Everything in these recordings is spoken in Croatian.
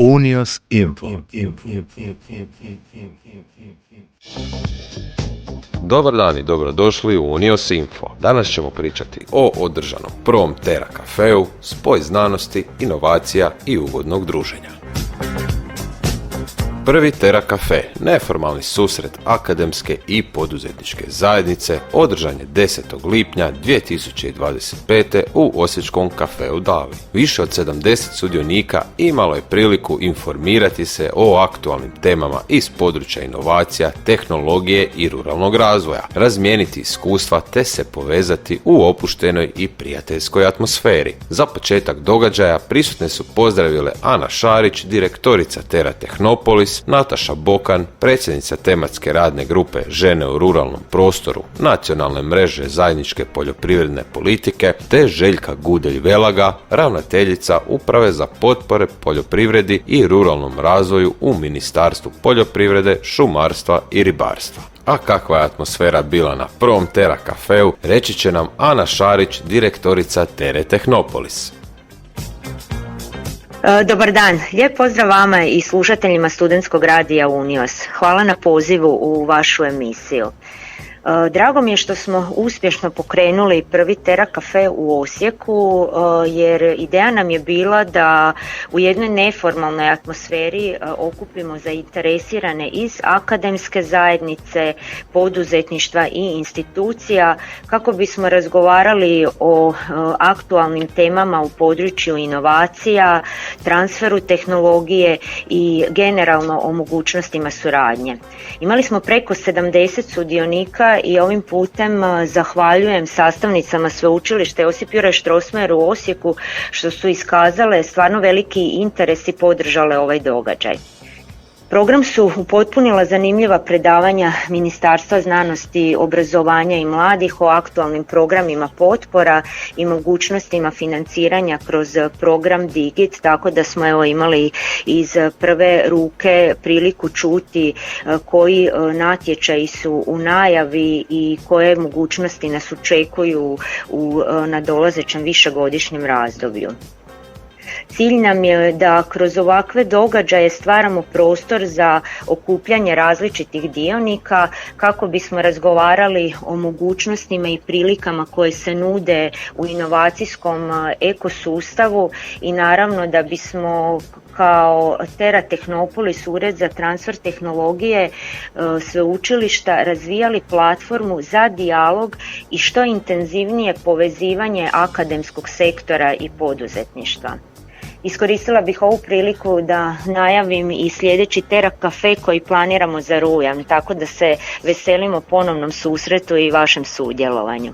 Unios Info. Dobar dan i dobrodošli u Unios Info. Danas ćemo pričati o održanom prvom Tera kafeu, spoj znanosti, inovacija i ugodnog druženja. Prvi Tera kafe, neformalni susret akademske i poduzetničke zajednice, održan je 10. lipnja 2025. u Osječkom kafeu Davi. Više od 70 sudionika imalo je priliku informirati se o aktualnim temama iz područja inovacija, tehnologije i ruralnog razvoja, razmijeniti iskustva te se povezati u opuštenoj i prijateljskoj atmosferi. Za početak događaja prisutne su pozdravile Ana Šarić, direktorica Tera Tehnopolis, Nataša Bokan, predsjednica tematske radne grupe Žene u ruralnom prostoru, nacionalne mreže zajedničke poljoprivredne politike, te Željka Gudelj-Velaga, ravnateljica Uprave za potpore poljoprivredi i ruralnom razvoju u Ministarstvu poljoprivrede, šumarstva i ribarstva. A kakva je atmosfera bila na prvom Tera kafeu, reći će nam Ana Šarić, direktorica Tere Tehnopolis. Dobar dan, lijep pozdrav vama i slušateljima studentskog radija Unios. Hvala na pozivu u vašu emisiju. Drago mi je što smo uspješno pokrenuli prvi Tera kafe u Osijeku, jer ideja nam je bila da u jednoj neformalnoj atmosferi okupimo zainteresirane iz akademske zajednice, poduzetništva i institucija kako bismo razgovarali o aktualnim temama u području inovacija, transferu tehnologije i generalno o mogućnostima suradnje. Imali smo preko 70 sudionika i ovim putem zahvaljujem sastavnicama Sveučilišta Josip Juraj Strossmayer u Osijeku što su iskazale stvarno veliki interes i podržale ovaj događaj. Program su upotpunila zanimljiva predavanja Ministarstva znanosti, obrazovanja i mladih o aktualnim programima potpora i mogućnostima financiranja kroz program Digit, tako da smo imali iz prve ruke priliku čuti koji natječaji su u najavi i koje mogućnosti nas očekuju u nadolazećem višegodišnjem razdoblju. Cilj nam je da kroz ovakve događaje stvaramo prostor za okupljanje različitih dionika kako bismo razgovarali o mogućnostima i prilikama koje se nude u inovacijskom ekosustavu i naravno da bismo kao Tera Tehnopolis, Ured za transfer tehnologije sveučilišta, razvijali platformu za dijalog i što intenzivnije povezivanje akademskog sektora i poduzetništva. Iskoristila bih ovu priliku da najavim i sljedeći Tera kafe koji planiramo za rujan, tako da se veselimo ponovnom susretu i vašem sudjelovanju.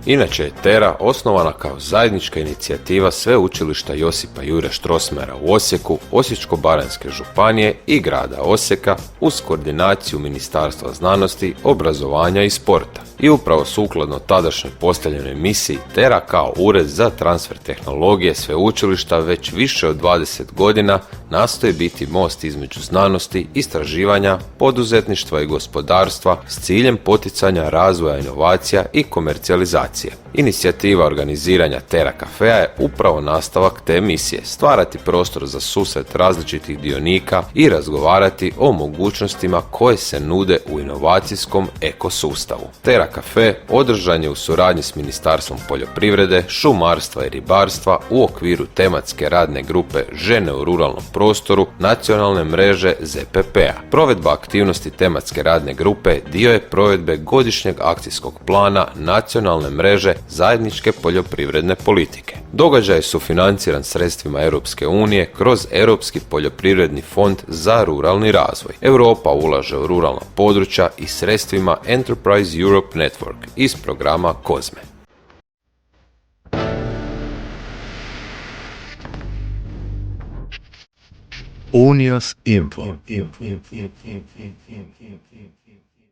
Inače je Tera osnovana kao zajednička inicijativa Sveučilišta Josipa Jure Strossmayera u Osijeku, Osječko-baranjske županije i grada Osijeka uz koordinaciju Ministarstva znanosti, obrazovanja i sporta. I upravo sukladno tadašnjoj postavljenoj misiji, Tera kao ured za transfer tehnologije sveučilišta već više od 20 godina nastoji biti most između znanosti, istraživanja, poduzetništva i gospodarstva s ciljem poticanja razvoja inovacija i komercijalizacije. Inicijativa organiziranja Tera kafea je upravo nastavak te misije, stvarati prostor za susret različitih dionika i razgovarati o mogućnostima koje se nude u inovacijskom ekosustavu. Tera kafe održan je u suradnji s Ministarstvom poljoprivrede, šumarstva i ribarstva u okviru tematske radne grupe Žene u ruralnom prostoru nacionalne mreže ZPP-a. Provedba aktivnosti tematske radne grupe dio je provedbe godišnjeg akcijskog plana nacionalne mreže zajedničke poljoprivredne politike. Događaj su financiran sredstvima Europske unije kroz Europski poljoprivredni fond za ruralni razvoj. Europa ulaže u ruralna područja i sredstvima Enterprise Europe Network iz programa COSME. Unios Info.